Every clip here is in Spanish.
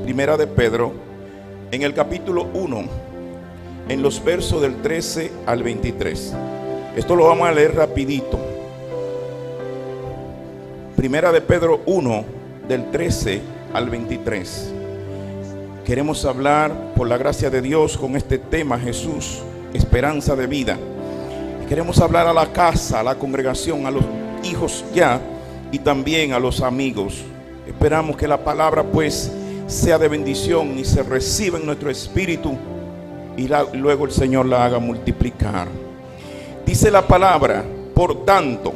Primera de Pedro, en el capítulo 1, en los versos del 13 al 23. Esto lo vamos a leer rapidito. Primera de Pedro 1, del 13 al 23. Queremos hablar, por la gracia de Dios, con este tema: Jesús, esperanza de vida. Y queremos hablar a la casa, a la congregación, a los hijos ya y también a los amigos. Esperamos que la palabra pues sea de bendición y se reciba en nuestro espíritu y luego el Señor la haga multiplicar. Dice la palabra: por tanto,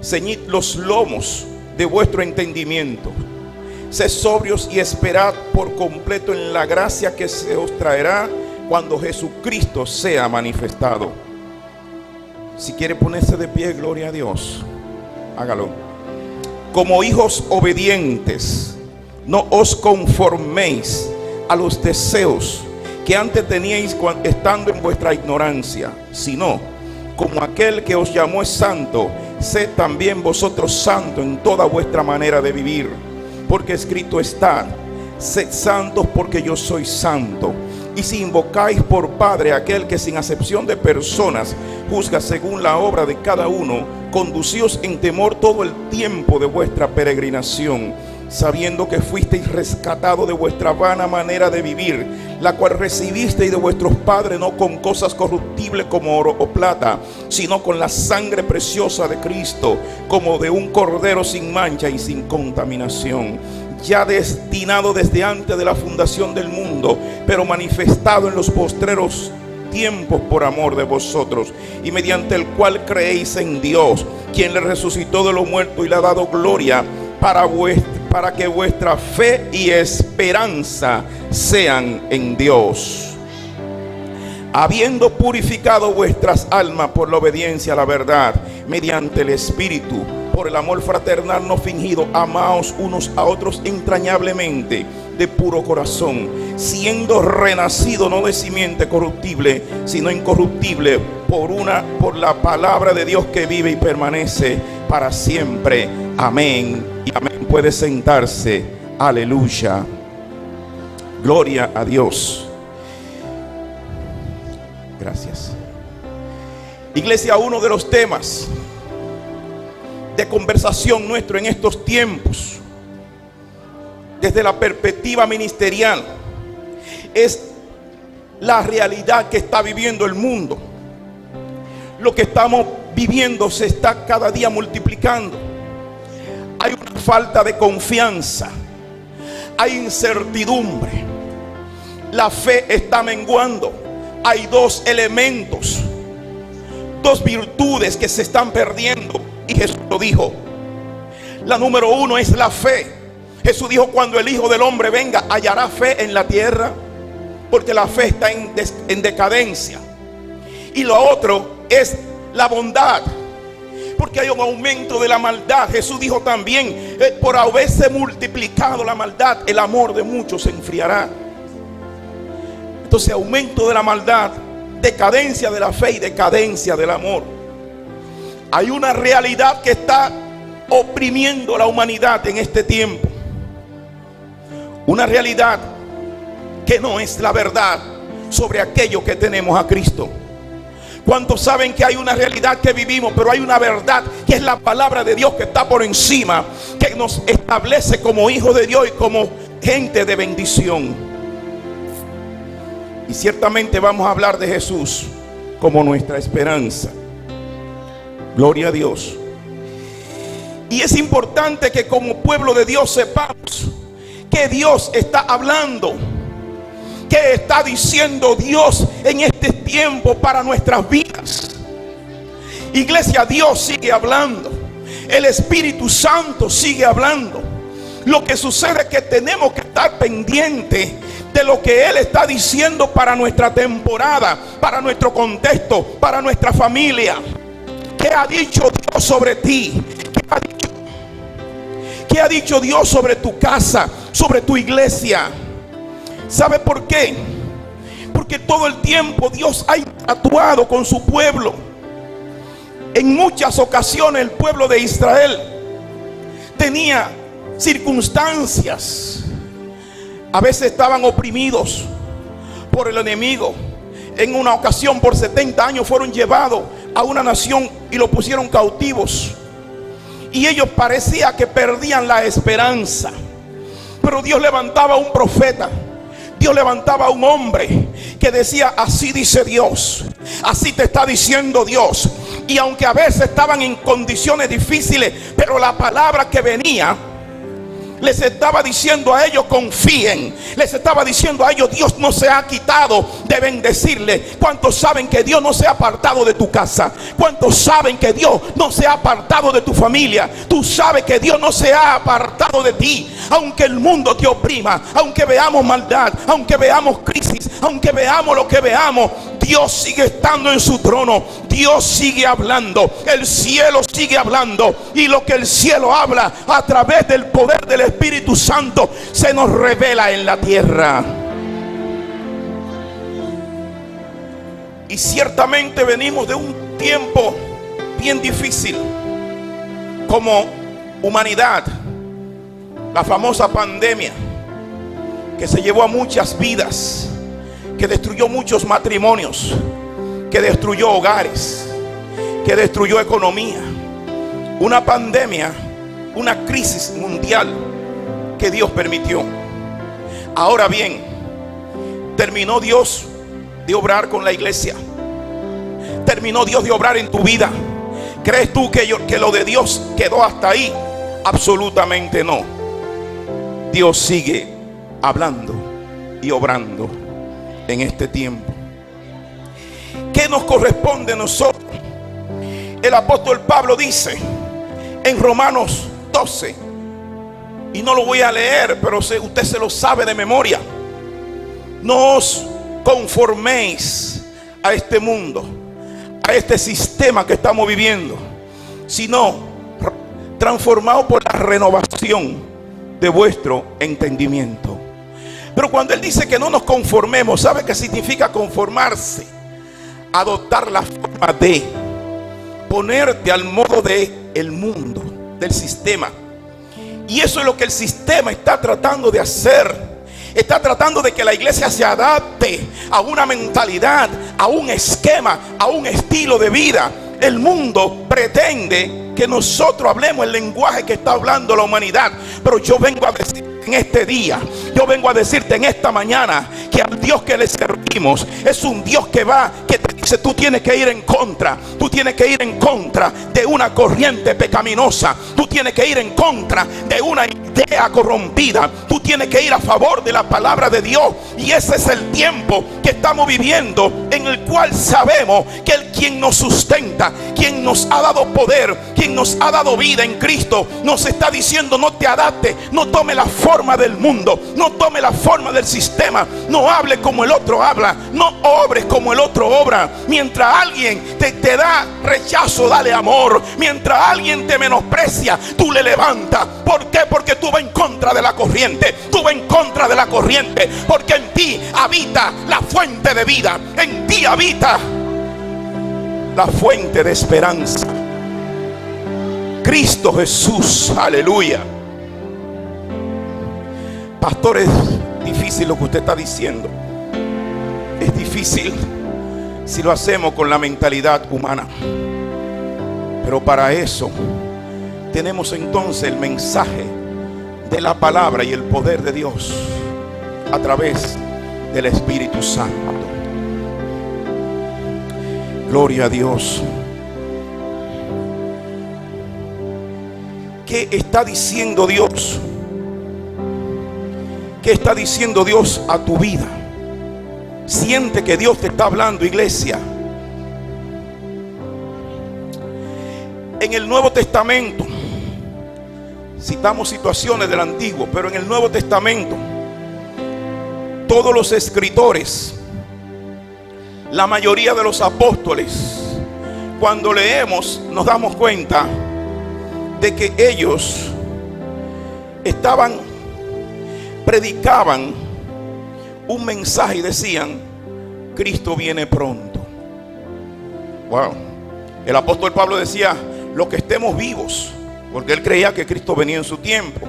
ceñid los lomos de vuestro entendimiento, sed sobrios y esperad por completo en la gracia que se os traerá cuando Jesucristo sea manifestado. Si quiere ponerse de pie, gloria a Dios, hágalo. Como hijos obedientes, no os conforméis a los deseos que antes teníais estando en vuestra ignorancia, sino como aquel que os llamó es santo, sed también vosotros santos en toda vuestra manera de vivir, porque escrito está: sed santos porque yo soy santo. Y si invocáis por Padre a aquel que sin acepción de personas juzga según la obra de cada uno, conducíos en temor todo el tiempo de vuestra peregrinación, sabiendo que fuisteis rescatados de vuestra vana manera de vivir, la cual recibisteis de vuestros padres, no con cosas corruptibles como oro o plata, sino con la sangre preciosa de Cristo, como de un cordero sin mancha y sin contaminación, ya destinado desde antes de la fundación del mundo, pero manifestado en los postreros tiempos por amor de vosotros, y mediante el cual creéis en Dios, quien le resucitó de los muertos y le ha dado gloria, para que vuestra fe y esperanza sean en Dios, habiendo purificado vuestras almas por la obediencia a la verdad, mediante el Espíritu, por el amor fraternal no fingido, amaos unos a otros entrañablemente de puro corazón, siendo renacido no de simiente corruptible, sino incorruptible, por la palabra de Dios que vive y permanece para siempre. Amén y amén. Puede sentarse. Aleluya. Gloria a Dios. Gracias. Iglesia, uno de los temas de conversación nuestro en estos tiempos, desde la perspectiva ministerial, es la realidad que está viviendo el mundo. Lo que estamos viviendo se está cada día multiplicando. Hay una falta de confianza, hay incertidumbre, la fe está menguando. Hay dos elementos, dos virtudes que se están perdiendo, y Jesús lo dijo. La número uno es la fe. Jesús dijo: cuando el Hijo del Hombre venga, ¿hallará fe en la tierra? Porque la fe está en decadencia. Y lo otro es la bondad, porque hay un aumento de la maldad. Jesús dijo también: por haberse multiplicado la maldad, el amor de muchos se enfriará. Entonces, aumento de la maldad, decadencia de la fe y decadencia del amor. Hay una realidad que está oprimiendo a la humanidad en este tiempo, una realidad que no es la verdad sobre aquello que tenemos a Cristo. ¿Cuántos saben que hay una realidad que vivimos, pero hay una verdad que es la palabra de Dios, que está por encima, que nos establece como hijos de Dios y como gente de bendición? Y ciertamente vamos a hablar de Jesús como nuestra esperanza. Gloria a Dios. Y es importante que como pueblo de Dios sepamos que Dios está hablando, que está diciendo Dios en este tiempo para nuestras vidas. Iglesia, Dios sigue hablando, el Espíritu Santo sigue hablando. Lo que sucede es que tenemos que estar pendientes de lo que Él está diciendo para nuestra temporada, para nuestro contexto, para nuestra familia. ¿Qué ha dicho Dios sobre ti? ¿Qué ha dicho Dios sobre tu casa, sobre tu iglesia? ¿Sabe por qué? Porque todo el tiempo Dios ha actuado con su pueblo. En muchas ocasiones el pueblo de Israel tenía circunstancias A veces estaban oprimidos por el enemigo. En una ocasión, por 70 años fueron llevados a una nación y lo pusieron cautivos. Y ellos parecía que perdían la esperanza. Pero Dios levantaba a un profeta, Dios levantaba a un hombre que decía: así dice Dios, así te está diciendo Dios. Y aunque a veces estaban en condiciones difíciles, pero la palabra que venía les estaba diciendo a ellos: confíen. Les estaba diciendo a ellos: Dios no se ha quitado de bendecirle. ¿Cuántos saben que Dios no se ha apartado de tu casa? ¿Cuántos saben que Dios no se ha apartado de tu familia? Tú sabes que Dios no se ha apartado de ti. Aunque el mundo te oprima, aunque veamos maldad, aunque veamos crisis, aunque veamos lo que veamos, Dios sigue estando en su trono. Dios sigue hablando. El cielo sigue hablando. Y lo que el cielo habla a través del poder del Espíritu Santo se nos revela en la tierra. Y ciertamente venimos de un tiempo bien difícil como humanidad. La famosa pandemia que se llevó a muchas vidas, que destruyó muchos matrimonios, que destruyó hogares, que destruyó economía. Una pandemia, una crisis mundial que Dios permitió. Ahora bien, terminó Dios de obrar con la iglesia. Terminó Dios de obrar en tu vida. ¿Crees tú que lo de Dios quedó hasta ahí? Absolutamente no. Dios sigue hablando y obrando en este tiempo. ¿Qué nos corresponde a nosotros? El apóstol Pablo dice en Romanos 12, y no lo voy a leer, pero usted se lo sabe de memoria: no os conforméis a este mundo, a este sistema que estamos viviendo, sino transformaos por la renovación de vuestro entendimiento. Pero cuando él dice que no nos conformemos, ¿sabe qué significa conformarse? Adoptar la forma de, ponerte al modo de el mundo, del sistema. Y eso es lo que el sistema está tratando de hacer. Está tratando de que la iglesia se adapte a una mentalidad, a un esquema, a un estilo de vida. El mundo pretende que nosotros hablemos el lenguaje que está hablando la humanidad. Pero yo vengo a decir en este día, yo vengo a decirte en esta mañana, que al Dios que le servimos es un Dios que te dice: tú tienes que ir en contra. Tú tienes que ir en contra de una corriente pecaminosa. Tú tienes que ir en contra de una idea corrompida. Tú tienes que ir a favor de la palabra de Dios. Y ese es el tiempo que estamos viviendo, en el cual sabemos que el quien nos sustenta, quien nos ha dado poder, quien nos ha dado vida en Cristo, nos está diciendo: no te adaptes, no tome la forma del mundo, no tome la forma del sistema, no hable como el otro habla, no obres como el otro obra. Mientras alguien te da rechazo, dale amor. Mientras alguien te menosprecia, tú le levantas. ¿Por qué? Porque tú vas en contra de la corriente. Tú vas en contra de la corriente, porque en ti habita la fuente de vida. En ti habita la fuente de esperanza, Cristo Jesús. Aleluya. Pastor, es difícil lo que usted está diciendo. Es difícil si lo hacemos con la mentalidad humana. Pero para eso tenemos entonces el mensaje de la palabra y el poder de Dios a través del Espíritu Santo. Gloria a Dios. ¿Qué está diciendo Dios? ¿Qué está diciendo Dios a tu vida? Siente que Dios te está hablando, iglesia. En el Nuevo Testamento citamos situaciones del Antiguo, pero en el Nuevo Testamento todos los escritores, la mayoría de los apóstoles, cuando leemos nos damos cuenta de que ellos predicaban un mensaje y decían: Cristo viene pronto. Wow. El apóstol Pablo decía: los que estemos vivos, porque él creía que Cristo venía en su tiempo.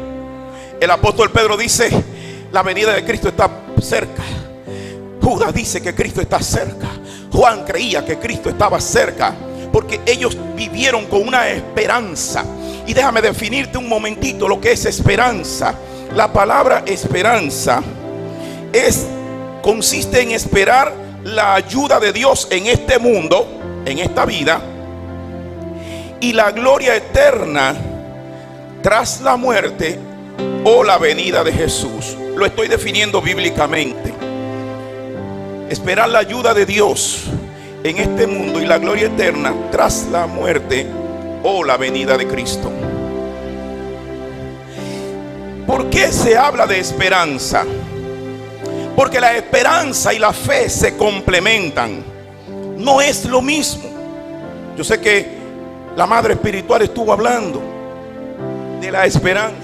El apóstol Pedro dice: La venida de Cristo está cerca. Judas dice que Cristo está cerca. Juan creía que Cristo estaba cerca, porque ellos vivieron con una esperanza. Y déjame definirte un momentito lo que es esperanza. La palabra esperanza consiste en esperar la ayuda de Dios en este mundo, en esta vida, y la gloria eterna tras la muerte o la venida de Jesús. Lo estoy definiendo bíblicamente. Esperar la ayuda de Dios en este mundo y la gloria eterna tras la muerte o la venida de Cristo. ¿Por qué se habla de esperanza? Porque la esperanza y la fe se complementan. No es lo mismo. Yo sé que la madre espiritual estuvo hablando de la esperanza.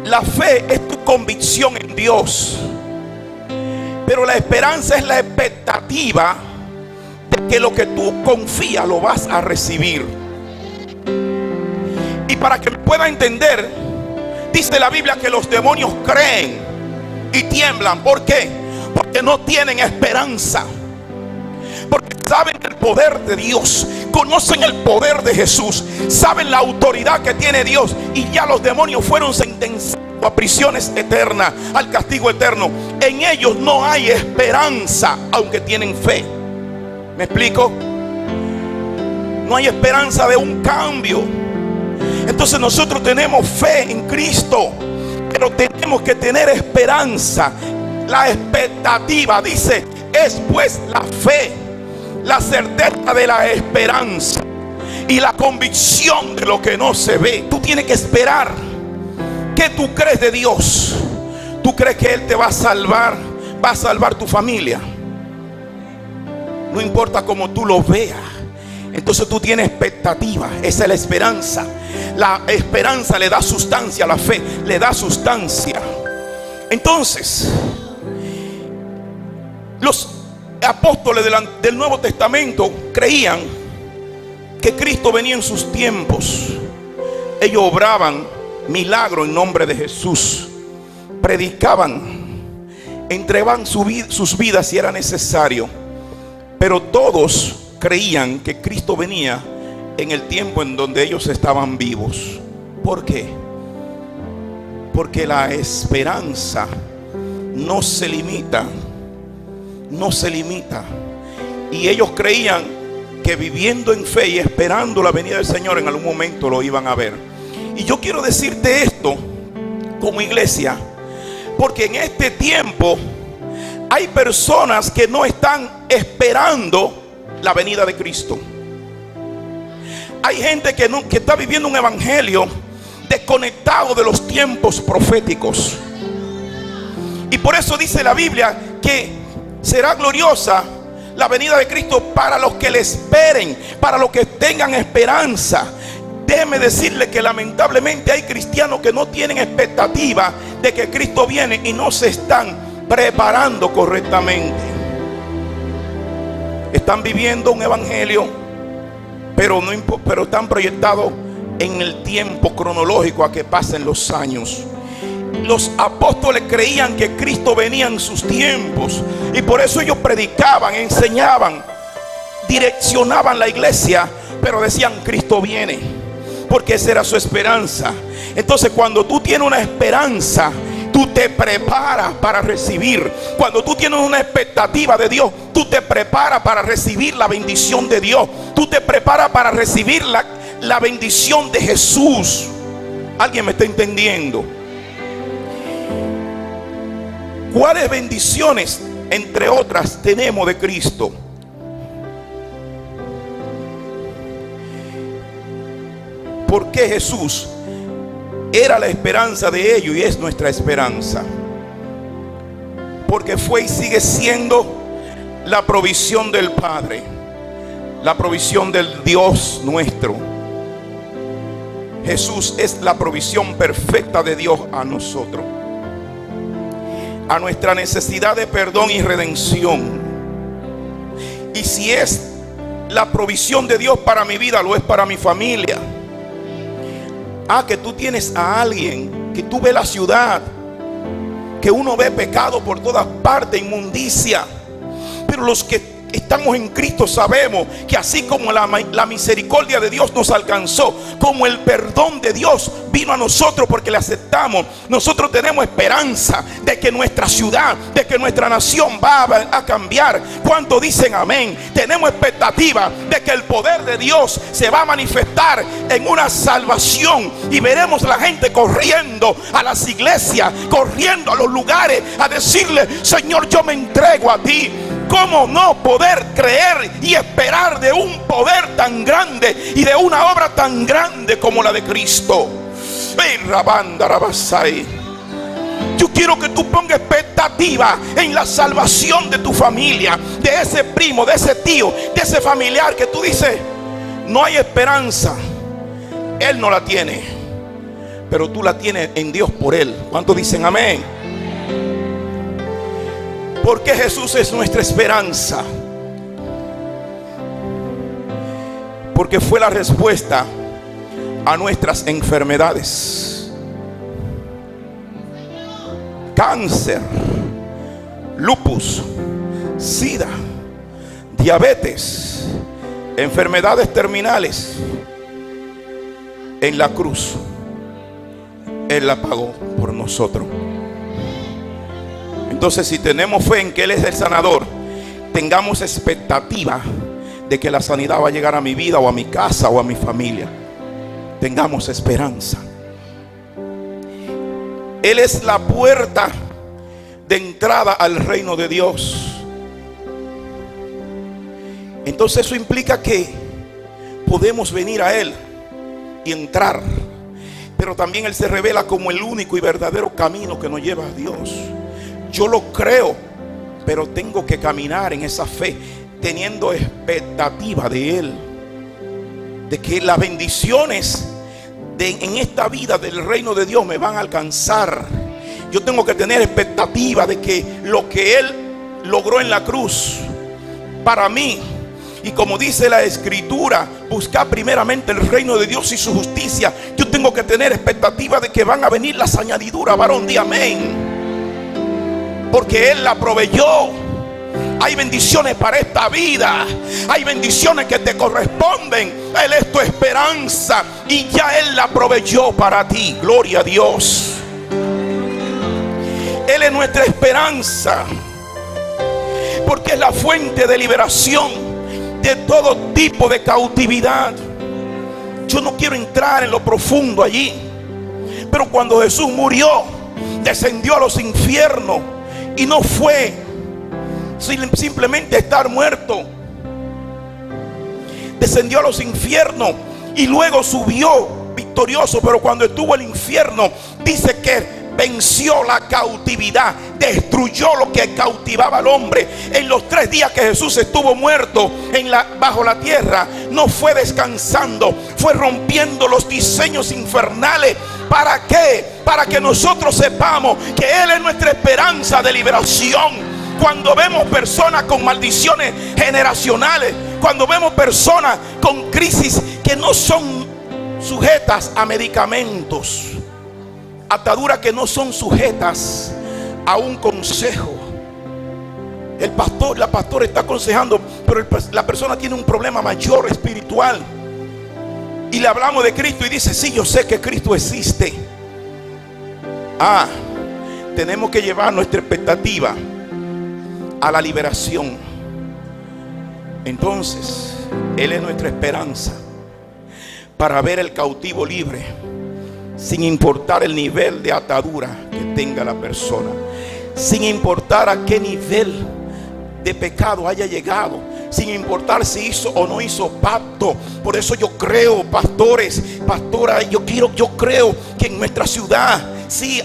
La fe es tu convicción en Dios, pero la esperanza es la expectativa de que lo que tú confías lo vas a recibir. Y para que me pueda entender, dice la Biblia que los demonios creen y tiemblan. ¿Por qué? Porque no tienen esperanza. Porque saben el poder de Dios, conocen el poder de Jesús, saben la autoridad que tiene Dios, y ya los demonios fueron sentenciados a prisiones eternas, al castigo eterno. En ellos no hay esperanza, aunque tienen fe. ¿Me explico? No hay esperanza de un cambio. Entonces nosotros tenemos fe en Cristo, pero tenemos que tener esperanza. La expectativa, dice, es pues la fe, la certeza de la esperanza y la convicción de lo que no se ve. Tú tienes que esperar. ¿Qué tú crees de Dios? ¿Tú crees que Él te va a salvar? ¿Va a salvar tu familia? No importa cómo tú lo veas. Entonces tú tienes expectativa. Esa es la esperanza. La esperanza le da sustancia a la fe, le da sustancia. Entonces, los apóstoles del Nuevo Testamento creían que Cristo venía en sus tiempos. Ellos obraban milagros en nombre de Jesús, predicaban, entregaban sus vidas si era necesario, pero todos creían que Cristo venía en el tiempo en donde ellos estaban vivos. ¿Por qué? Porque la esperanza no se limita, no se limita. Y ellos creían que viviendo en fe y esperando la venida del Señor, en algún momento lo iban a ver. Y yo quiero decirte esto como iglesia, porque en este tiempo hay personas que no están esperando la venida de Cristo. Hay gente que está viviendo un evangelio desconectado de los tiempos proféticos. Y por eso dice la Biblia que será gloriosa la venida de Cristo para los que le esperen, para los que tengan esperanza. Déjeme decirle que lamentablemente hay cristianos que no tienen expectativa de que Cristo viene y no se están preparando correctamente. Están viviendo un evangelio, pero están proyectados en el tiempo cronológico a que pasen los años. Los apóstoles creían que Cristo venía en sus tiempos, y por eso ellos predicaban, enseñaban, direccionaban la iglesia, pero decían: Cristo viene, porque esa era su esperanza. Entonces, cuando tú tienes una esperanza, tú te preparas para recibir. Cuando tú tienes una expectativa de Dios, tú te preparas para recibir la bendición de Dios. Tú te preparas para recibir la bendición de Jesús. ¿Alguien me está entendiendo? ¿Cuáles bendiciones, entre otras, tenemos de Cristo? Porque Jesús era la esperanza de ellos y es nuestra esperanza. Porque fue y sigue siendo la provisión del Padre, la provisión del Dios nuestro. Jesús es la provisión perfecta de Dios a nosotros, a nuestra necesidad de perdón y redención. Y si es la provisión de Dios para mi vida, lo es para mi familia. Que tú tienes a alguien, que tú ves la ciudad que uno ve pecado por todas partes, inmundicia. Pero los que estamos en Cristo sabemos que así como la misericordia de Dios nos alcanzó, como el perdón de Dios vino a nosotros porque le aceptamos, nosotros tenemos esperanza de que nuestra ciudad, de que nuestra nación va a cambiar. ¿Cuántos dicen amén? Tenemos expectativa de que el poder de Dios se va a manifestar en una salvación, y veremos a la gente corriendo a las iglesias, corriendo a los lugares a decirle: Señor, yo me entrego a ti. ¿Cómo no poder creer y esperar de un poder tan grande y de una obra tan grande como la de Cristo? Yo quiero que tú pongas expectativa en la salvación de tu familia, de ese primo, de ese tío, de ese familiar que tú dices: no hay esperanza. Él no la tiene, pero tú la tienes en Dios por él. ¿Cuántos dicen amén? Porque Jesús es nuestra esperanza. Porque fue la respuesta a nuestras enfermedades. Cáncer, lupus, sida, diabetes, enfermedades terminales. En la cruz Él la pagó por nosotros. Entonces, si tenemos fe en que Él es el sanador, tengamos expectativa de que la sanidad va a llegar a mi vida, o a mi casa, o a mi familia. Tengamos esperanza. Él es la puerta de entrada al reino de Dios. Entonces eso implica que podemos venir a Él y entrar. Pero también Él se revela como el único y verdadero camino que nos lleva a Dios. Yo lo creo, pero tengo que caminar en esa fe, teniendo expectativa de Él, de que las bendiciones en esta vida del reino de Dios me van a alcanzar. Yo tengo que tener expectativa de que lo que Él logró en la cruz para mí, y como dice la Escritura, buscar primeramente el reino de Dios y su justicia, yo tengo que tener expectativa de que van a venir las añadiduras. Varón, di amén. Porque Él la proveyó. Hay bendiciones para esta vida. Hay bendiciones que te corresponden. Él es tu esperanza y ya Él la proveyó para ti. Gloria a Dios. Él es nuestra esperanza, porque es la fuente de liberación de todo tipo de cautividad. Yo no quiero entrar en lo profundo allí, pero cuando Jesús murió, descendió a los infiernos. Y no fue simplemente estar muerto. Descendió a los infiernos y luego subió victorioso. Pero cuando estuvo en el infierno, dice que venció la cautividad, destruyó lo que cautivaba al hombre. En los 3 días que Jesús estuvo muerto bajo la tierra, no fue descansando, fue rompiendo los diseños infernales. ¿Para qué? Para que nosotros sepamos que Él es nuestra esperanza de liberación. Cuando vemos personas con maldiciones generacionales, cuando vemos personas con crisis que no son sujetas a medicamentos, ataduras que no son sujetas a un consejo. La pastora está aconsejando, pero la persona tiene un problema mayor espiritual. Y le hablamos de Cristo y dice: sí, yo sé que Cristo existe. Tenemos que llevar nuestra expectativa a la liberación. Entonces, Él es nuestra esperanza para ver el cautivo libre, sin importar el nivel de atadura que tenga la persona, sin importar a qué nivel de pecado haya llegado, sin importar si hizo o no hizo pacto. Por eso yo creo, pastores, pastoras, yo creo que en nuestra ciudad sí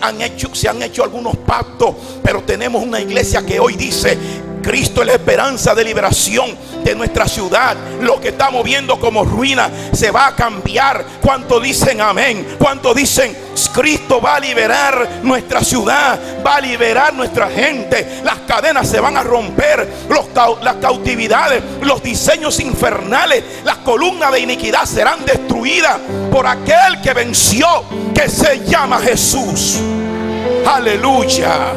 se han hecho algunos pactos, pero tenemos una iglesia que hoy dice: Cristo es la esperanza de liberación de nuestra ciudad. Lo que estamos viendo como ruina se va a cambiar. ¿Cuánto dicen amén? ¿Cuánto dicen Cristo va a liberar nuestra ciudad? Va a liberar nuestra gente. Las cadenas se van a romper, las cautividades, los diseños infernales, las columnas de iniquidad serán destruidas por aquel que venció, que se llama Jesús. Aleluya.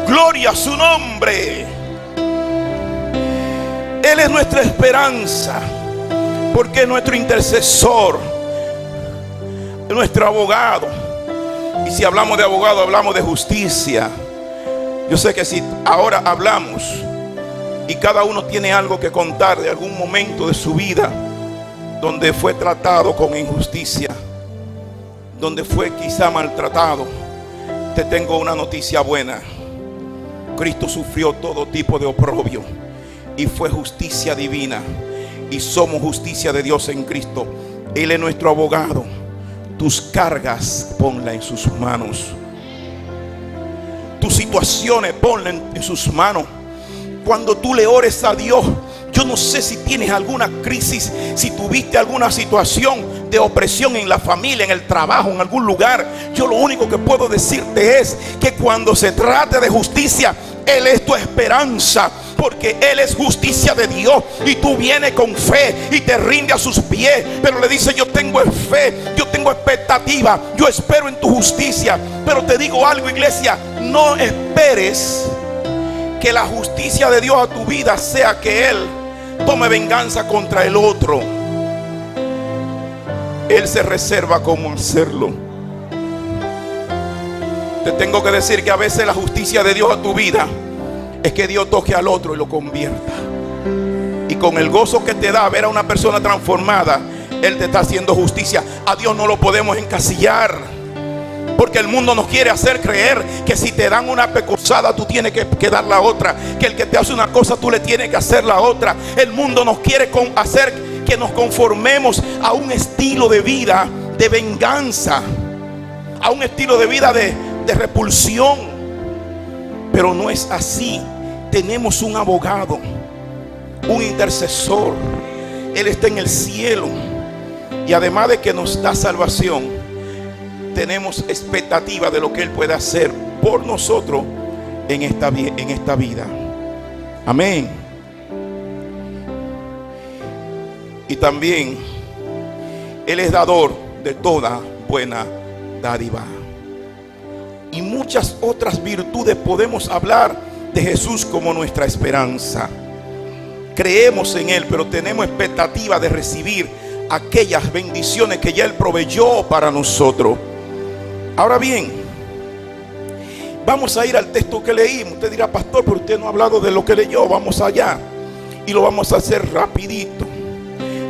Gloria a su nombre. Él es nuestra esperanza, porque es nuestro intercesor, nuestro abogado. Y si hablamos de abogado, hablamos de justicia. Yo sé que si ahora hablamos y cada uno tiene algo que contar de algún momento de su vida donde fue tratado con injusticia, donde fue quizá maltratado, te tengo una noticia buena. Cristo sufrió todo tipo de oprobio y fue justicia divina, y somos justicia de Dios en Cristo. Él es nuestro abogado. Tus cargas ponlas en sus manos, tus situaciones ponlas en sus manos. Cuando tú le ores a Dios, yo no sé si tienes alguna crisis, si tuviste alguna situación de opresión en la familia, en el trabajo, en algún lugar. Yo lo único que puedo decirte es que cuando se trate de justicia, Él es tu esperanza, porque Él es justicia de Dios. Y tú vienes con fe y te rinde a sus pies, pero le dice: yo tengo fe, yo tengo expectativa, yo espero en tu justicia. Pero te digo algo, iglesia, no esperes que la justicia de Dios a tu vida sea que Él tome venganza contra el otro. Él se reserva cómo hacerlo. Te tengo que decir que a veces la justicia de Dios a tu vida es que Dios toque al otro y lo convierta. Y con el gozo que te da ver a una persona transformada, Él te está haciendo justicia. A Dios no lo podemos encasillar, porque el mundo nos quiere hacer creer que si te dan una pecosada tú tienes que dar la otra, que el que te hace una cosa tú le tienes que hacer la otra. El mundo nos quiere hacer que nos conformemos a un estilo de vida de venganza, a un estilo de vida de repulsión. Pero no es así. Tenemos un abogado, un intercesor. Él está en el cielo, y además de que nos da salvación, tenemos expectativa de lo que Él puede hacer por nosotros en esta vida. Amén. Y también Él es dador de toda buena dádiva. Y muchas otras virtudes podemos hablar de Jesús como nuestra esperanza. Creemos en Él, pero tenemos expectativa de recibir aquellas bendiciones que ya Él proveyó para nosotros. Ahora bien, vamos a ir al texto que leímos. Usted dirá: pastor, pero usted no ha hablado de lo que leyó. Vamos allá y lo vamos a hacer rapidito.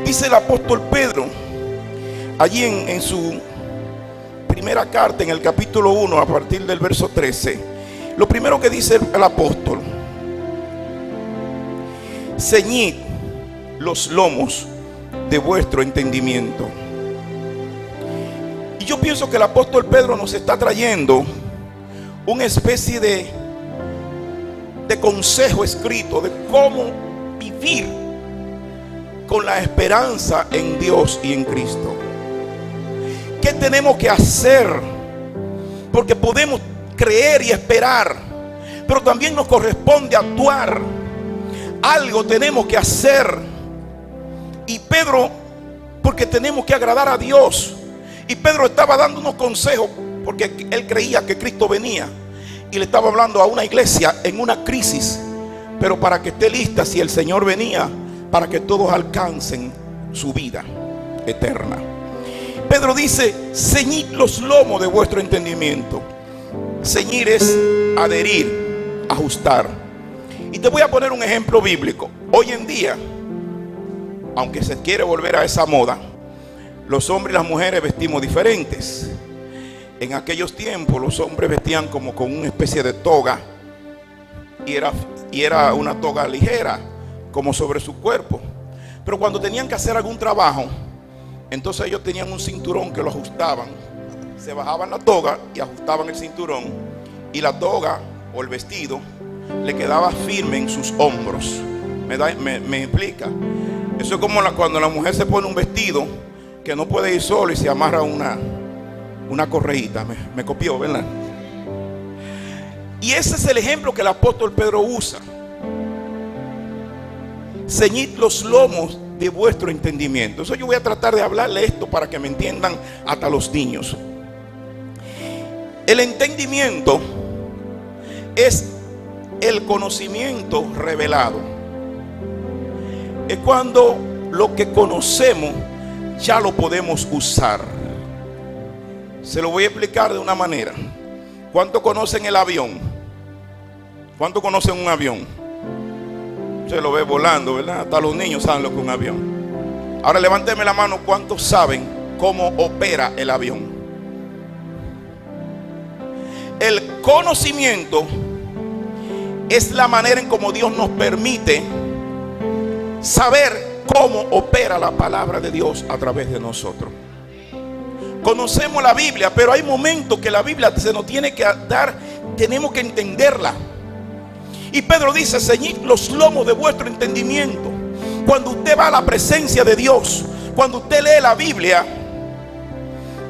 Dice el apóstol Pedro allí en su primera carta, en el capítulo 1, a partir del verso 13. Lo primero que dice el apóstol: ceñid los lomos de vuestro entendimiento. Y yo pienso que el apóstol Pedro nos está trayendo una especie de consejo escrito de cómo vivir con la esperanza en Dios y en Cristo. ¿Qué tenemos que hacer? Porque podemos creer y esperar, pero también nos corresponde actuar. Algo tenemos que hacer. Y Pedro, porque tenemos que agradar a Dios, y Pedro estaba dando unos consejos porque él creía que Cristo venía, y le estaba hablando a una iglesia en una crisis, pero para que esté lista si el Señor venía, para que todos alcancen su vida eterna. Pedro dice: ceñid los lomos de vuestro entendimiento. Ceñir es adherir, ajustar. Y te voy a poner un ejemplo bíblico. Hoy en día, aunque se quiere volver a esa moda, los hombres y las mujeres vestimos diferentes. En aquellos tiempos los hombres vestían como con una especie de toga, y era una toga ligera, como sobre su cuerpo. Pero cuando tenían que hacer algún trabajo, entonces ellos tenían un cinturón que lo ajustaban. Se bajaban la toga y ajustaban el cinturón, y la toga o el vestido le quedaba firme en sus hombros. ¿Me explica? Eso es como cuando la mujer se pone un vestido que no puede ir solo y se amarra una correíta. Me copió, ¿verdad? Y ese es el ejemplo que el apóstol Pedro usa. Ceñid los lomos de vuestro entendimiento. Eso yo voy a tratar de hablarle esto para que me entiendan hasta los niños. El entendimiento es el conocimiento revelado. Es cuando lo que conocemos ya lo podemos usar. Se lo voy a explicar de una manera. ¿Cuántos conocen el avión? ¿Cuántos conocen un avión? Se lo ve volando, ¿verdad? Hasta los niños saben lo que es un avión. Ahora levánteme la mano. ¿Cuántos saben cómo opera el avión? El conocimiento es la manera en cómo Dios nos permite saber cómo opera la palabra de Dios a través de nosotros. Conocemos la Biblia, pero hay momentos que la Biblia se nos tiene que dar, tenemos que entenderla. Y Pedro dice: ceñid los lomos de vuestro entendimiento. Cuando usted va a la presencia de Dios, cuando usted lee la Biblia,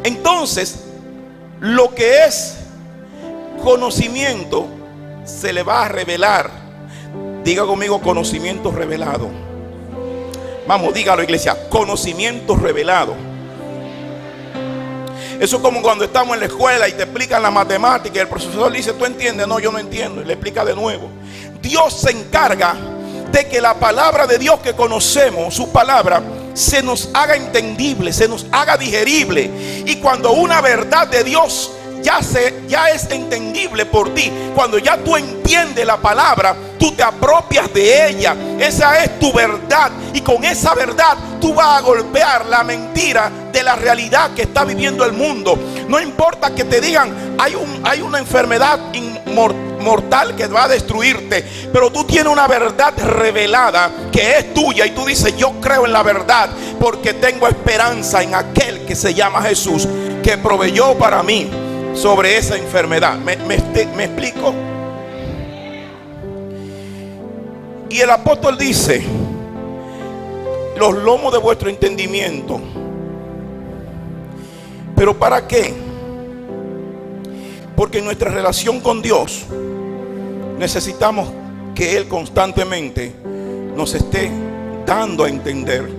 entonces lo que es conocimiento se le va a revelar. Diga conmigo: conocimiento revelado. Vamos, dígalo, iglesia: conocimiento revelado. Eso es como cuando estamos en la escuela y te explican la matemática y el profesor dice: ¿tú entiendes? No, yo no entiendo. Y le explica de nuevo. Dios se encarga de que la palabra de Dios que conocemos, su palabra, se nos haga entendible, se nos haga digerible. Y cuando una verdad de Dios ya es entendible por ti, cuando ya tú entiendes la palabra, tú te apropias de ella. Esa es tu verdad, y con esa verdad tú vas a golpear la mentira de la realidad que está viviendo el mundo. No importa que te digan: hay una enfermedad mortal que va a destruirte, pero tú tienes una verdad revelada que es tuya, y tú dices: yo creo en la verdad porque tengo esperanza en aquel que se llama Jesús, que proveyó para mí sobre esa enfermedad. ¿Me explico? Y el apóstol dice: los lomos de vuestro entendimiento. ¿Pero para qué? Porque en nuestra relación con Dios necesitamos que Él constantemente nos esté dando a entender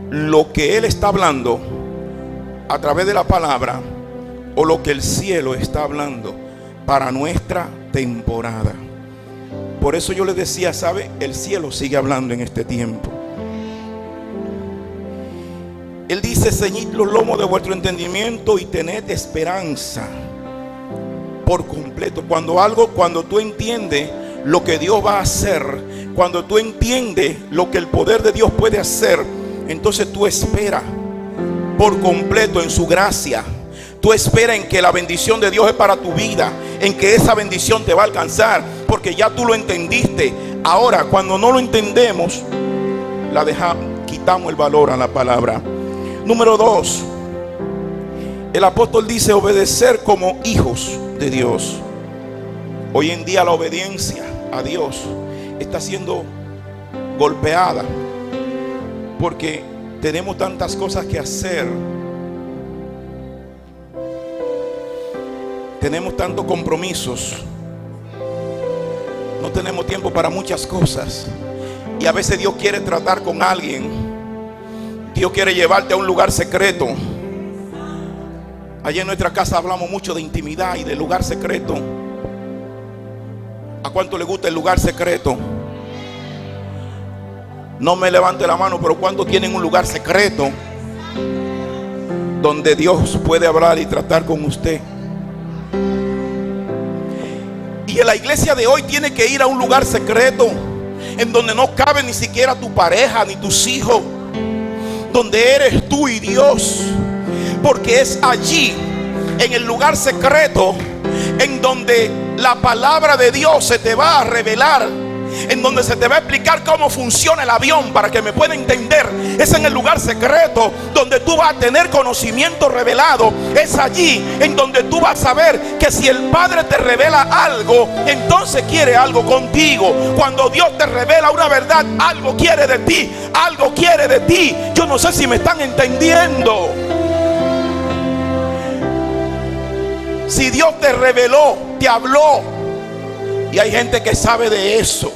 lo que Él está hablando a través de la palabra, o lo que el cielo está hablando para nuestra temporada. Por eso yo les decía: ¿sabe? El cielo sigue hablando en este tiempo. Él dice: ceñid los lomos de vuestro entendimiento y tened esperanza por completo. Cuando tú entiendes lo que Dios va a hacer, cuando tú entiendes lo que el poder de Dios puede hacer, entonces tú esperas por completo en su gracia. Tú esperas en que la bendición de Dios es para tu vida, en que esa bendición te va a alcanzar, porque ya tú lo entendiste. Ahora, cuando no lo entendemos, quitamos el valor a la palabra. Número 2, el apóstol dice: obedecer como hijos de Dios. Hoy en día la obediencia a Dios está siendo golpeada porque tenemos tantas cosas que hacer. Tenemos tantos compromisos. No tenemos tiempo para muchas cosas. Y a veces Dios quiere tratar con alguien. Dios quiere llevarte a un lugar secreto. Allá en nuestra casa hablamos mucho de intimidad y de lugar secreto. ¿A cuánto le gusta el lugar secreto? No me levante la mano, pero ¿cuántos tienen un lugar secreto donde Dios puede hablar y tratar con usted? Y en la iglesia de hoy tiene que ir a un lugar secreto en donde no cabe ni siquiera tu pareja ni tus hijos, donde eres tú y Dios, porque es allí, en el lugar secreto, en donde la palabra de Dios se te va a revelar, en donde se te va a explicar cómo funciona el avión para que me pueda entender. Es en el lugar secreto donde tú vas a tener conocimiento revelado. Es allí en donde tú vas a saber que si el Padre te revela algo, entonces quiere algo contigo. Cuando Dios te revela una verdad, algo quiere de ti, algo quiere de ti. Yo no sé si me están entendiendo. Si Dios te reveló, te habló, y hay gente que sabe de eso,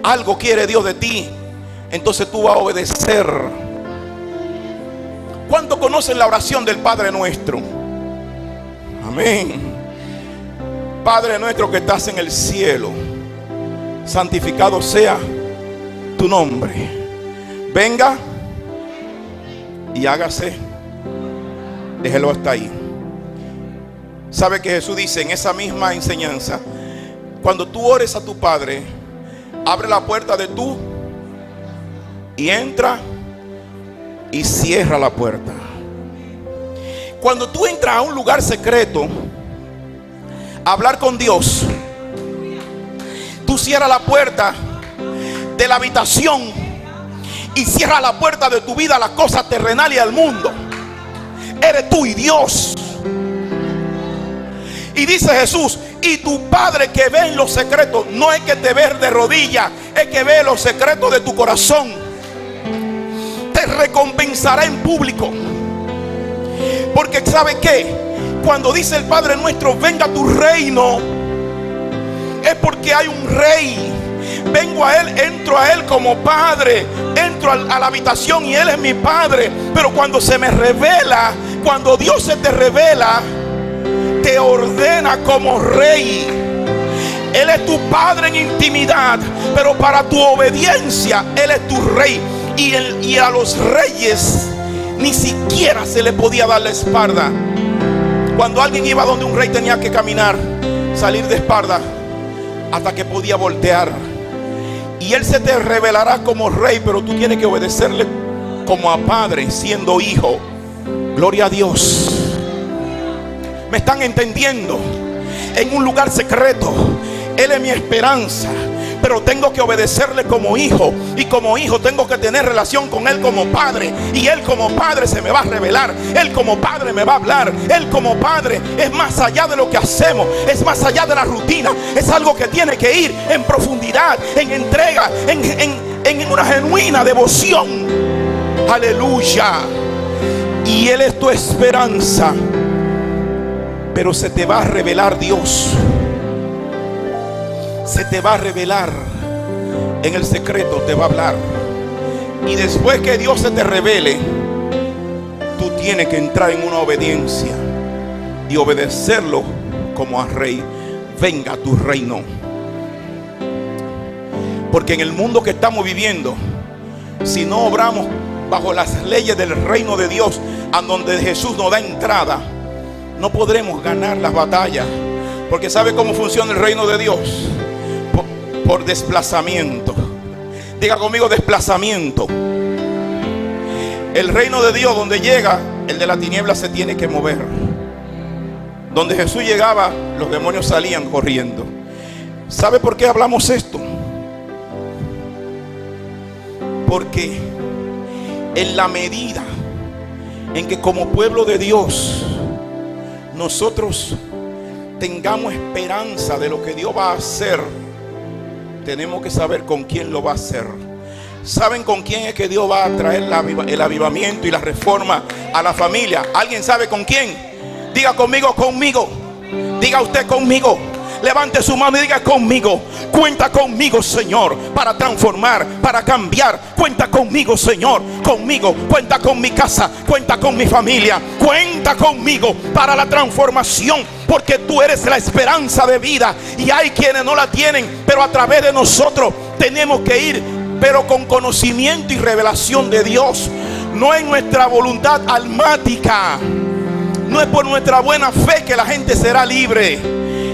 algo quiere Dios de ti, entonces tú vas a obedecer. ¿Cuántos conocen la oración del Padre Nuestro? Amén. Padre nuestro que estás en el cielo, santificado sea tu nombre. Venga y hágase. Déjelo hasta ahí. ¿Sabe que Jesús dice en esa misma enseñanza? Cuando tú ores a tu Padre, abre la puerta de tú y entra y cierra la puerta. Cuando tú entras a un lugar secreto a hablar con Dios, tú cierras la puerta de la habitación y cierras la puerta de tu vida a las cosas terrenales y al mundo. Eres tú y Dios. Y dice Jesús: y tu Padre que ve en los secretos, no es que te ve de rodillas, es que ve los secretos de tu corazón, te recompensará en público. Porque ¿sabe qué? Cuando dice el Padre nuestro, venga tu reino, es porque hay un rey. Vengo a Él, entro a Él como Padre, entro a la habitación y Él es mi Padre. Pero cuando se me revela, cuando Dios se te revela, te ordena como rey. Él es tu Padre en intimidad, pero para tu obediencia Él es tu rey. Y a los reyes ni siquiera se le podía dar la espalda. Cuando alguien iba donde un rey, tenía que caminar, salir de espalda hasta que podía voltear. Y Él se te revelará como rey, pero tú tienes que obedecerle como a Padre, siendo hijo. Gloria a Dios. ¿Me están entendiendo? En un lugar secreto, Él es mi esperanza, pero tengo que obedecerle como hijo. Y como hijo tengo que tener relación con Él como Padre. Y Él como Padre se me va a revelar. Él como Padre me va a hablar. Él como Padre es más allá de lo que hacemos, es más allá de la rutina. Es algo que tiene que ir en profundidad, en entrega, en una genuina devoción. Aleluya. Y Él es tu esperanza. Pero se te va a revelar Dios. Se te va a revelar. En el secreto te va a hablar. Y después que Dios se te revele, tú tienes que entrar en una obediencia y obedecerlo como a rey. Venga tu reino. Porque en el mundo que estamos viviendo, si no obramos bajo las leyes del reino de Dios, a donde Jesús nos da entrada, no podremos ganar las batallas. Porque ¿sabe cómo funciona el reino de Dios? Por desplazamiento. Diga conmigo: desplazamiento. El reino de Dios, donde llega, el de la tiniebla se tiene que mover. Donde Jesús llegaba, los demonios salían corriendo. ¿Sabe por qué hablamos esto? Porque en la medida en que como pueblo de Dios nosotros tengamos esperanza de lo que Dios va a hacer, tenemos que saber con quién lo va a hacer. ¿Saben con quién es que Dios va a traer el avivamiento y la reforma a la familia? ¿Alguien sabe con quién? Diga conmigo: conmigo. Diga usted: conmigo. Levante su mano y diga: conmigo. Cuenta conmigo, Señor, para transformar, para cambiar. Cuenta conmigo, Señor, conmigo. Cuenta con mi casa, cuenta con mi familia. Cuenta conmigo para la transformación, porque tú eres la esperanza de vida. Y hay quienes no la tienen, pero a través de nosotros tenemos que ir, pero con conocimiento y revelación de Dios. No es nuestra voluntad almática, no es por nuestra buena fe que la gente será libre.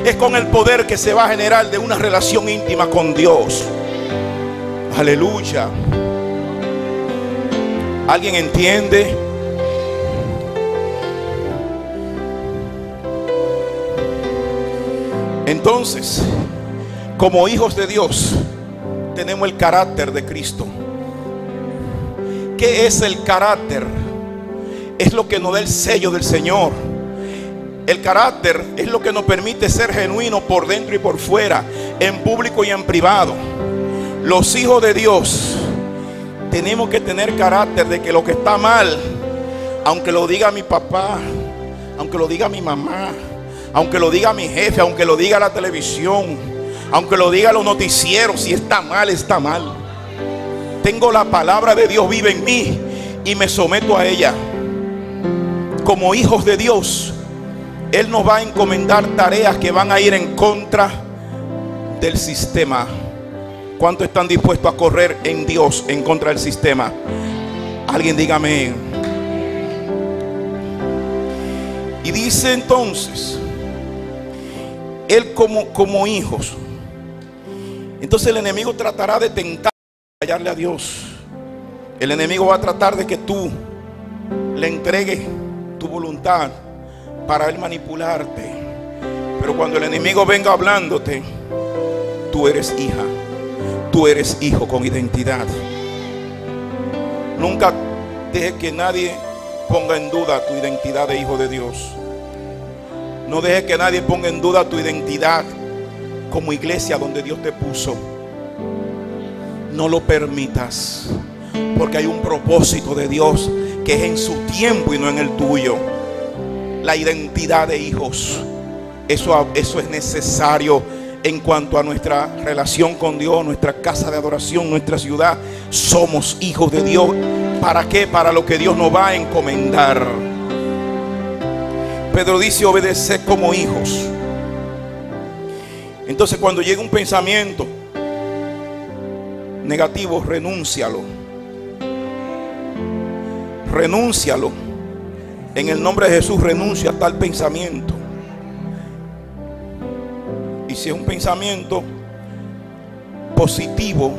Es con el poder que se va a generar de una relación íntima con Dios. Aleluya. ¿Alguien entiende? Entonces, como hijos de Dios, tenemos el carácter de Cristo. ¿Qué es el carácter? Es lo que nos da el sello del Señor. El carácter es lo que nos permite ser genuinos por dentro y por fuera, en público y en privado. Los hijos de Dios tenemos que tener carácter de que lo que está mal, aunque lo diga mi papá, aunque lo diga mi mamá, aunque lo diga mi jefe, aunque lo diga la televisión, aunque lo diga los noticieros, si está mal, está mal. Tengo la palabra de Dios viva en mí y me someto a ella. Como hijos de Dios, Él nos va a encomendar tareas que van a ir en contra del sistema. ¿Cuántos están dispuestos a correr en Dios en contra del sistema? Alguien dígame. Y dice entonces, Él como hijos. Entonces el enemigo tratará de tentar a fallarle a Dios. El enemigo va a tratar de que tú le entregues tu voluntad para él manipularte. Pero cuando el enemigo venga hablándote, tú eres hija, tú eres hijo con identidad. Nunca dejes que nadie ponga en duda tu identidad de hijo de Dios. No dejes que nadie ponga en duda tu identidad como iglesia donde Dios te puso. No lo permitas, porque hay un propósito de Dios que es en su tiempo y no en el tuyo. La identidad de hijos, eso es necesario en cuanto a nuestra relación con Dios, nuestra casa de adoración, nuestra ciudad. Somos hijos de Dios. ¿Para qué? Para lo que Dios nos va a encomendar. Pedro dice: obedeced como hijos. Entonces, cuando llega un pensamiento negativo, renúncialo. Renúncialo. En el nombre de Jesús, renuncia a tal pensamiento. Y si es un pensamiento positivo,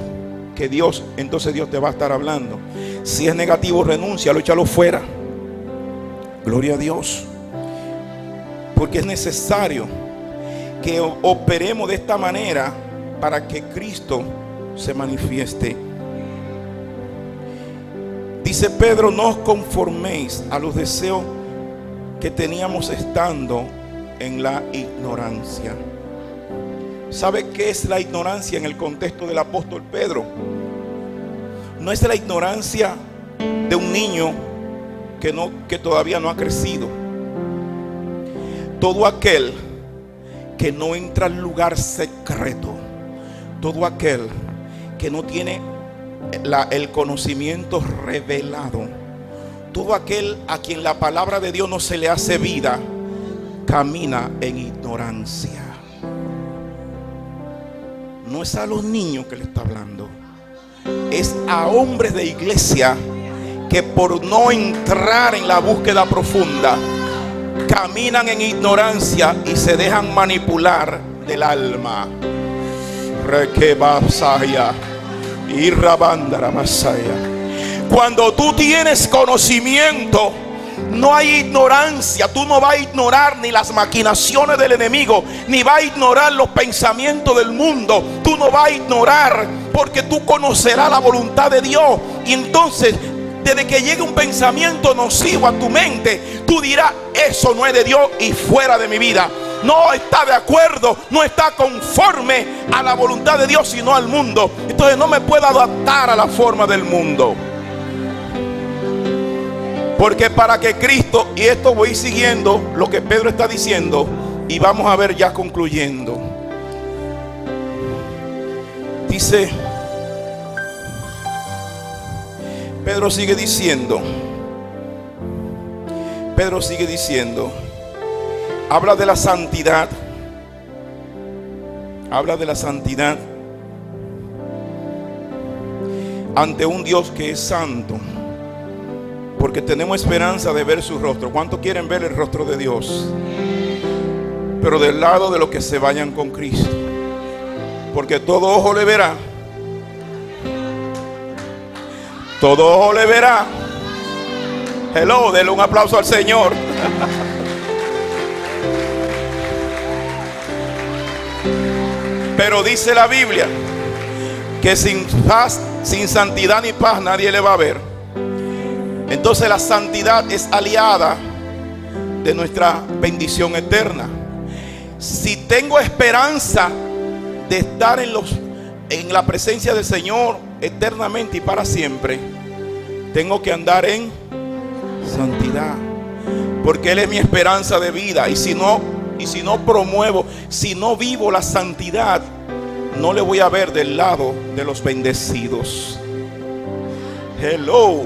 que Dios, entonces Dios te va a estar hablando. Si es negativo, renúncialo, échalo fuera. Gloria a Dios. Porque es necesario que operemos de esta manera para que Cristo se manifieste. Dice Pedro: no os conforméis a los deseos que teníamos estando en la ignorancia. ¿Sabe qué es la ignorancia en el contexto del apóstol Pedro? No es la ignorancia de un niño que todavía no ha crecido. Todo aquel que no entra al lugar secreto, todo aquel que no tiene el conocimiento revelado, todo aquel a quien la palabra de Dios no se le hace vida, camina en ignorancia. No es a los niños que le está hablando, es a hombres de iglesia que por no entrar en la búsqueda profunda caminan en ignorancia y se dejan manipular del alma. Cuando tú tienes conocimiento, no hay ignorancia. Tú no vas a ignorar ni las maquinaciones del enemigo, ni vas a ignorar los pensamientos del mundo. Tú no vas a ignorar, porque tú conocerás la voluntad de Dios. Y entonces, desde que llegue un pensamiento nocivo a tu mente, tú dirás: eso no es de Dios y fuera de mi vida. No está de acuerdo, no está conforme a la voluntad de Dios, sino al mundo. Entonces no me puedo adaptar a la forma del mundo. Porque para que Cristo, y esto voy siguiendo lo que Pedro está diciendo, y vamos a ver ya concluyendo. Dice, Pedro sigue diciendo, habla de la santidad, ante un Dios que es santo, porque tenemos esperanza de ver su rostro. ¿Cuántos quieren ver el rostro de Dios? Pero del lado de los que se vayan con Cristo, porque todo ojo le verá. Todo ojo le verá. Hello, denle un aplauso al Señor. Pero dice la Biblia que sin paz, sin santidad ni paz, nadie le va a ver. Entonces la santidad es aliada de nuestra bendición eterna. Si tengo esperanza de estar en la presencia del Señor eternamente y para siempre, tengo que andar en santidad, porque Él es mi esperanza de vida. Y si no promuevo, si no vivo la santidad, no le voy a ver del lado de los bendecidos. Hello.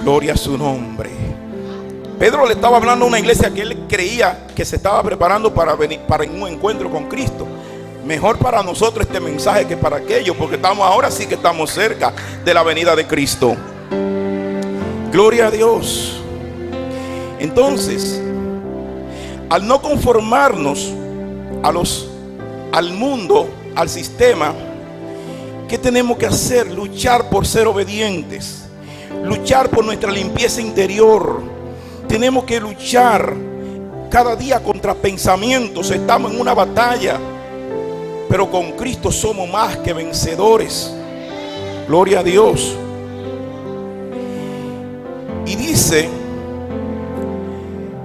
Gloria a su nombre. Pedro le estaba hablando a una iglesia que él creía que se estaba preparando para un encuentro con Cristo. Mejor para nosotros este mensaje que para aquellos, porque ahora sí que estamos cerca de la venida de Cristo. Gloria a Dios. Entonces, al no conformarnos al mundo, al sistema, ¿qué tenemos que hacer? Luchar por ser obedientes, luchar por nuestra limpieza interior. Tenemos que luchar cada día contra pensamientos. Estamos en una batalla, pero con Cristo somos más que vencedores. Gloria a Dios. Y dice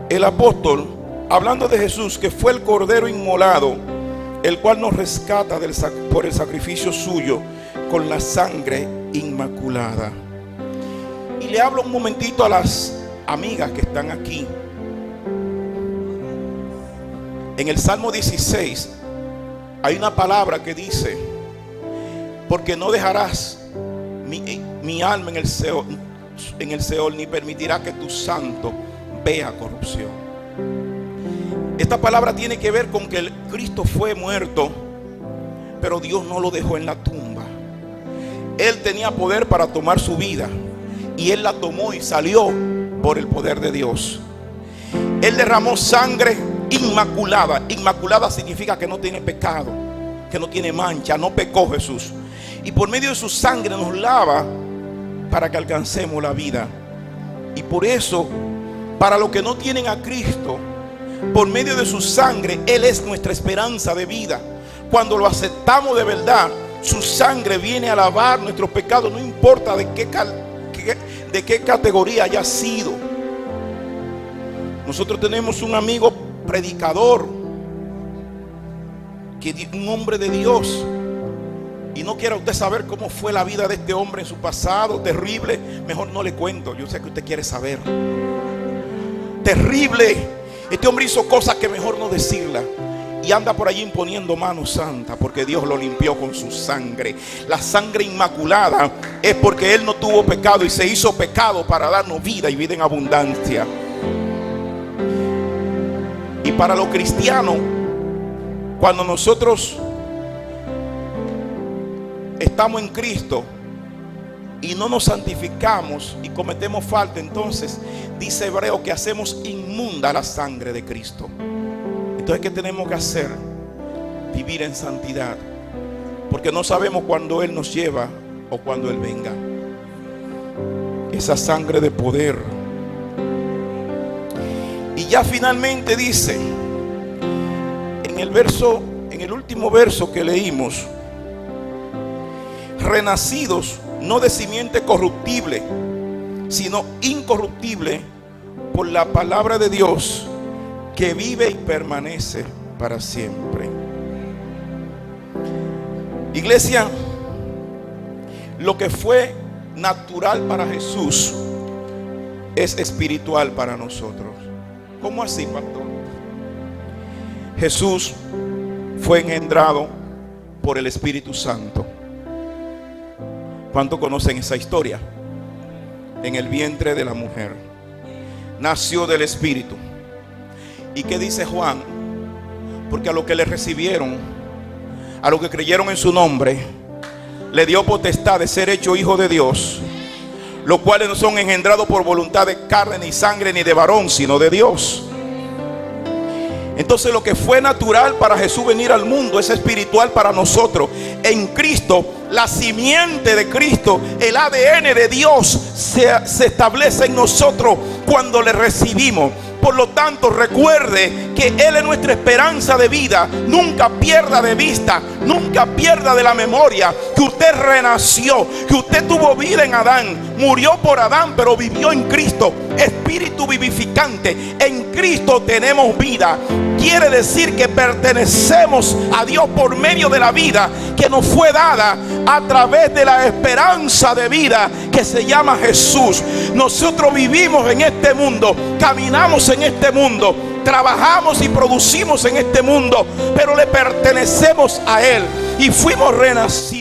el apóstol, hablando de Jesús, que fue el cordero inmolado, el cual nos rescata por el sacrificio suyo, con la sangre inmaculada. Y le hablo un momentito a las amigas que están aquí. En el Salmo 16 hay una palabra que dice: porque no dejarás mi alma en el Seol, ni permitirá que tu santo vea corrupción. Esta palabra tiene que ver con que Cristo fue muerto, pero Dios no lo dejó en la tumba. Él tenía poder para tomar su vida, y Él la tomó y salió por el poder de Dios. Él derramó sangre inmaculada. Inmaculada significa que no tiene pecado, que no tiene mancha, no pecó Jesús. Y por medio de su sangre nos lava para que alcancemos la vida. Y por eso, para los que no tienen a Cristo, por medio de su sangre, Él es nuestra esperanza de vida. Cuando lo aceptamos de verdad, su sangre viene a lavar nuestros pecados, no importa de qué categoría haya sido. Nosotros tenemos un amigo predicador, un hombre de Dios, y no quiera usted saber cómo fue la vida de este hombre en su pasado, terrible. Mejor no le cuento, yo sé que usted quiere saber. Terrible. Este hombre hizo cosas que mejor no decirla, y anda por allí imponiendo mano santa, porque Dios lo limpió con su sangre. La sangre inmaculada es porque Él no tuvo pecado y se hizo pecado para darnos vida y vida en abundancia. Y para los cristianos, cuando nosotros estamos en Cristo y no nos santificamos y cometemos falta, entonces dice Hebreo que hacemos inmunda la sangre de Cristo. Entonces, ¿qué tenemos que hacer? Vivir en santidad, porque no sabemos cuándo Él nos lleva o cuándo Él venga. Esa sangre de poder. Y ya finalmente dice en el último verso que leímos: renacidos no de simiente corruptible, sino incorruptible, por la palabra de Dios, que vive y permanece para siempre. Iglesia, lo que fue natural para Jesús es espiritual para nosotros. ¿Cómo así, pastor? Jesús fue engendrado por el Espíritu Santo. ¿Cuántos conocen esa historia? En el vientre de la mujer nació del Espíritu. ¿Y qué dice Juan? Porque a los que le recibieron, a los que creyeron en su nombre, le dio potestad de ser hecho hijo de Dios, los cuales no son engendrados por voluntad de carne ni sangre ni de varón, sino de Dios. Entonces, lo que fue natural para Jesús venir al mundo es espiritual para nosotros. En Cristo, la simiente de Cristo, el ADN de Dios se establece en nosotros cuando le recibimos. Por lo tanto, recuerde que Él es nuestra esperanza de vida. Nunca pierda de vista, nunca pierda de la memoria que usted renació, que usted tuvo vida en Adán, murió por Adán, pero vivió en Cristo. Espíritu vivificante, en Cristo tenemos vida. Quiere decir que pertenecemos a Dios por medio de la vida que nos fue dada a través de la esperanza de vida que se llama Jesús. Nosotros vivimos en este mundo, caminamos en este mundo, trabajamos y producimos en este mundo, pero le pertenecemos a Él y fuimos renacidos.